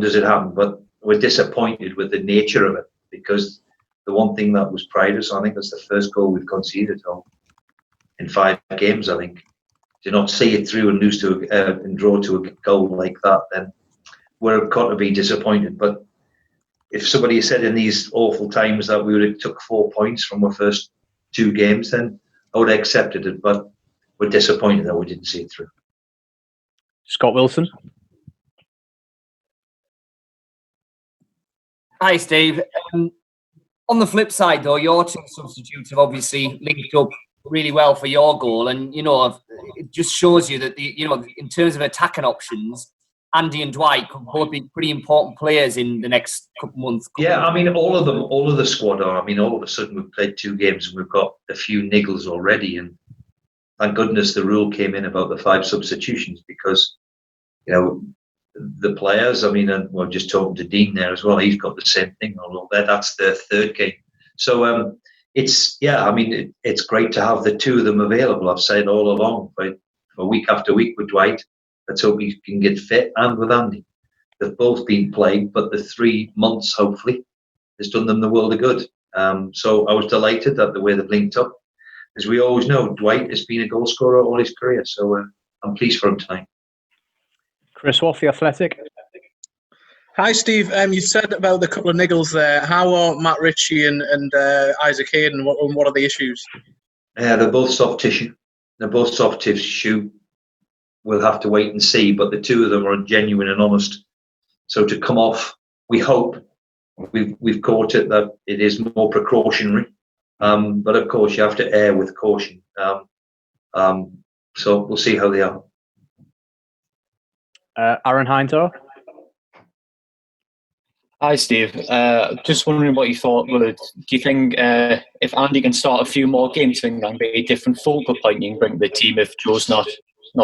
does it happen? But we're disappointed with the nature of it, because the one thing that was pride us, I think that's the first goal we've conceded in 5 games, I think. To not see it through and lose to and draw to a goal like that, then we're got to be disappointed. But if somebody said in these awful times that we would have took 4 points from our first 2 games, then I would have accepted it. But we're disappointed that we didn't see it through. Scott Wilson. Hi, Steve. On the flip side, though, your 2 substitutes have obviously linked up really well for your goal, and it just shows you that in terms of attacking options, Andy and Dwight could both be pretty important players in the next couple months. Yeah, I mean, all of the squad are. I mean, all of a sudden we've played 2 games and we've got a few niggles already, and thank goodness the rule came in about the 5 substitutions, because the players. I mean, and we're just talking to Dean there as well. He's got the same thing. Although that's their 3rd game. So it's great to have the 2 of them available. I've said all along, for week after week with Dwight. Let's hope he can get fit, and with Andy. They've both been played, but the 3 months hopefully has done them the world of good. So I was delighted that the way they've linked up. As we always know, Dwight has been a goal scorer all his career, so I'm pleased for him tonight. Chris Wolf, The Athletic. Hi, Steve. You said about the couple of niggles there. How are Matt Ritchie and Isaac Hayden? What are the issues? They're both soft tissue. We'll have to wait and see, but the 2 of them are genuine and honest. So to come off, we hope we've caught it that it is more precautionary. But of course, you have to err with caution. So we'll see how they are. Aaron Hindhaugh. Hi, Steve. Just wondering what you thought. Do you think if Andy can start a few more games, think that can be a different focal point you can bring to the team if Joe's not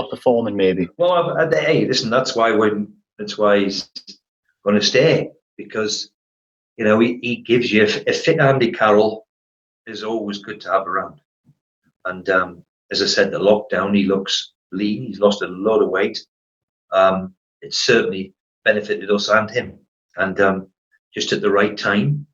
performing, maybe? Well, hey, listen, that's why he's going to stay, because he gives you a fit. Andy Carroll is always good to have around, and as I said, the lockdown, he looks lean. He's lost a lot of weight. It's certainly benefited us and him, and just at the right time,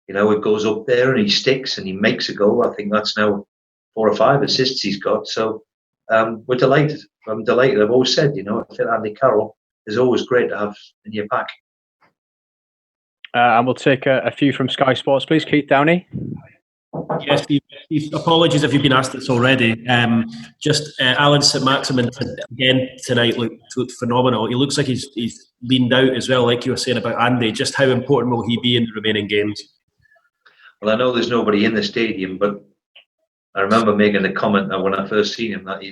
it goes up there and he sticks and he makes a goal. I think that's now 4 or 5 assists he's got. So we're delighted. I'm delighted. I've always said, a fit Andy Carroll is always great to have in your pack. And we'll take a few from Sky Sports, please. Keith Downey. Yes, Steve, apologies if you've been asked this already. Alan St-Maximin again tonight looked phenomenal. He looks like he's leaned out as well, like you were saying about Andy. Just how important will he be in the remaining games? Well, I know there's nobody in the stadium, but I remember making the comment that when I first seen him that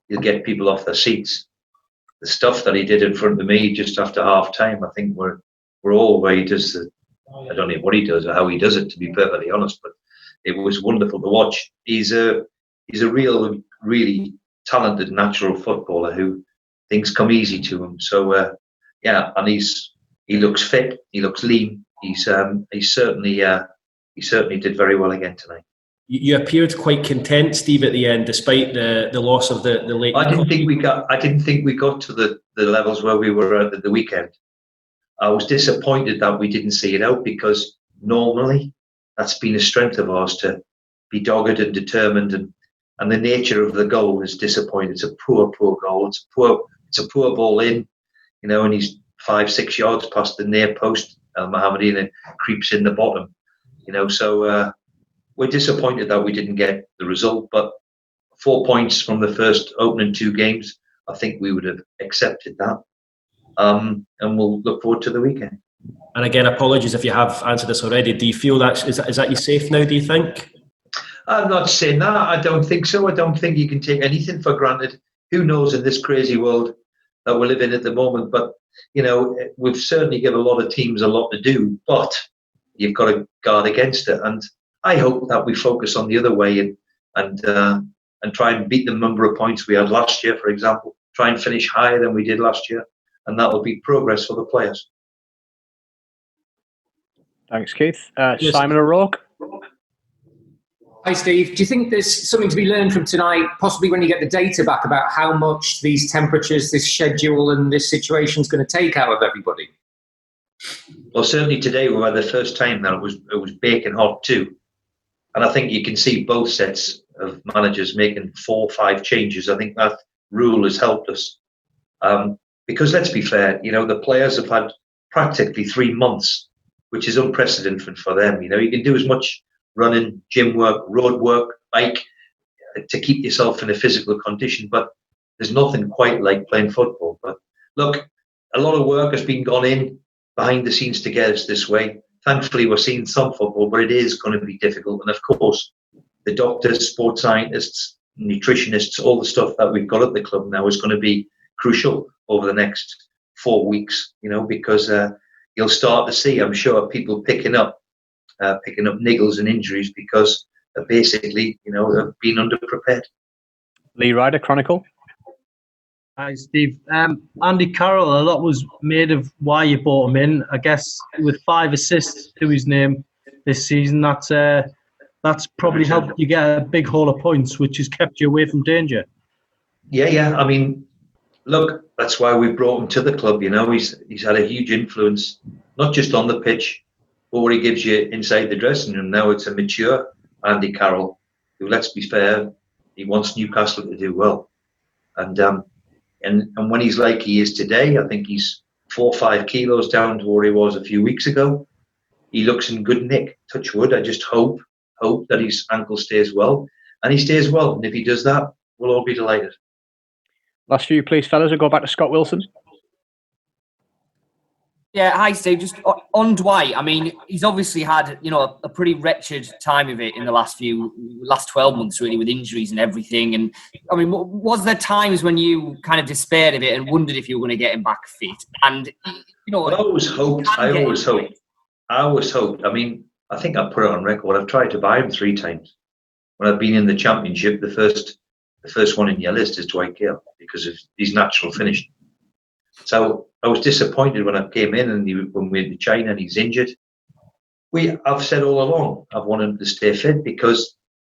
he'll get people off their seats. The stuff that he did in front of me just after half time, I think we're all where he does I don't know what he does or how he does it, to be perfectly honest, but it was wonderful to watch. He's a really talented natural footballer who things come easy to him. So and he looks fit. He looks lean. He certainly did very well again tonight. You appeared quite content, Steve, at the end, despite the loss of the late. I didn't think we got to the levels where we were at the weekend. I was disappointed that we didn't see it out, because normally that's been a strength of ours, to be dogged and determined, and the nature of the goal is disappointing. It's a poor goal. It's a poor ball in, and he's 5-6 yards past the near post, Mohammedi, and it creeps in the bottom, So we're disappointed that we didn't get the result, but 4 points from the first opening 2 games, I think we would have accepted that, and we'll look forward to the weekend. And again, apologies if you have answered this already. Do you feel is that you safe now, do you think? I'm not saying that. I don't think so. I don't think you can take anything for granted. Who knows in this crazy world that we live in at the moment? But, we've certainly given a lot of teams a lot to do, but you've got to guard against it. And I hope that we focus on the other way and try and beat the number of points we had last year, for example. Try and finish higher than we did last year. And that will be progress for the players. Thanks, Keith. Simon O'Rourke. Hi, Steve. Do you think there's something to be learned from tonight, possibly when you get the data back, about how much these temperatures, this schedule and this situation is going to take out of everybody? Well, certainly today we were the first time that it was baking hot too. And I think you can see both sets of managers making 4 or 5 changes. I think that rule has helped us. Because let's be fair, the players have had practically 3 months, which is unprecedented for them. You can do as much running, gym work, road work, bike, to keep yourself in a physical condition. But there's nothing quite like playing football. But look, a lot of work has been gone in behind the scenes to get us this way. Thankfully, we're seeing some football, but it is going to be difficult. And of course, the doctors, sports scientists, nutritionists, all the stuff that we've got at the club now is going to be crucial over the next 4 weeks, because you'll start to see, I'm sure, people picking up niggles and injuries because basically, have been underprepared. Lee Ryder, Chronicle. Hi, Steve. Andy Carroll, a lot was made of why you bought him in. I guess with 5 assists to his name this season, that's probably helped you get a big haul of points, which has kept you away from danger. Yeah. I mean, look, that's why we brought him to the club. He's had a huge influence, not just on the pitch, but what he gives you inside the dressing room. Now it's a mature Andy Carroll, who, let's be fair, he wants Newcastle to do well. And when he's like he is today, I think he's 4 or 5 kilos down to where he was a few weeks ago. He looks in good nick. Touch wood. I just hope that his ankle stays well, and he stays well. And if he does that, we'll all be delighted. Last few, please, fellas. We'll go back to Scott Wilson. Yeah, hi Steve. Just on Dwight, I mean, he's obviously had a pretty wretched time of it in the last 12 months, really, with injuries and everything. And I mean, was there times when you kind of despaired of it and wondered if you were going to get him back fit? And well, I always hoped. I mean, I think I put it on record. I've tried to buy him 3 times. When I've been in the Championship, the first one in your list is Dwight Gale because of his natural finishing. So I was disappointed when I came in and when we went to China and he's injured. I've said all along I've wanted him to stay fit because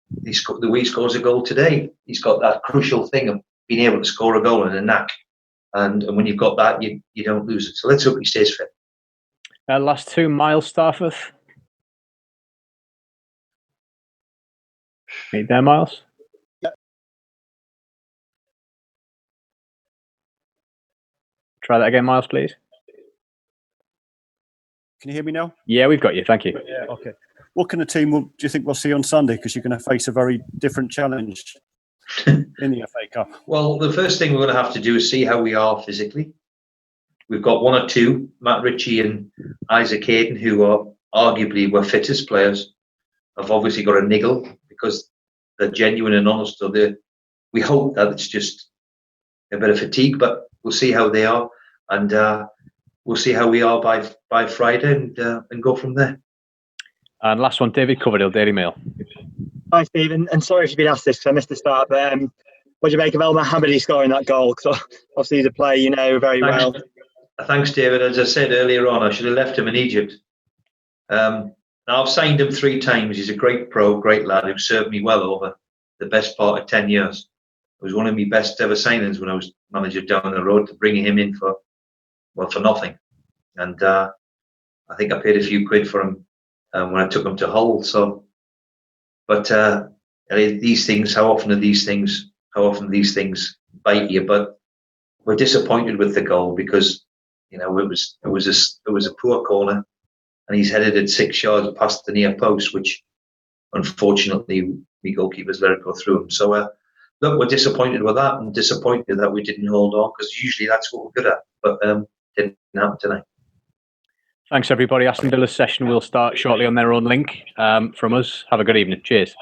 the way he scores a goal today, he's got that crucial thing of being able to score a goal in a knack. And when you've got that, you don't lose it. So let's hope he stays fit. Last 2, Miles Starforth. Meet there, Miles. Try that again, Miles, please. Can you hear me now? Yeah, we've got you. Thank you. Yeah, okay. What kind of team do you think we'll see on Sunday? Because you're going to face a very different challenge in the FA Cup. Well, the first thing we're going to have to do is see how we are physically. We've got 1 or 2, Matt Ritchie and Isaac Hayden, who are arguably our fittest players, have obviously got a niggle because they're genuine and honest. So we hope that it's just a bit of fatigue, but we'll see how they are. And we'll see how we are by Friday and go from there. And last one, David Coverdale, Daily Mail. Hi, Steve. And sorry if you've been asked this because I missed the start, but what do you make of El Mohammadi scoring that goal? Because obviously he's a player you know very well. Thanks, David. As I said earlier on, I should have left him in Egypt. Now, I've signed him 3 times. He's a great pro, great lad who served me well over the best part of 10 years. It was one of my best ever signings when I was manager down the road, to bring him in for nothing. And I think I paid a few quid for him when I took him to Hull. So, but these things, how often these things bite you? But we're disappointed with the goal because it was a poor corner, and he's headed it 6 yards past the near post, which unfortunately the goalkeepers let it go through him. So. Look, we're disappointed with that and disappointed that we didn't hold on because usually that's what we're good at, but didn't happen tonight. Thanks, everybody. Aston Villa's session will start shortly on their own link from us. Have a good evening. Cheers.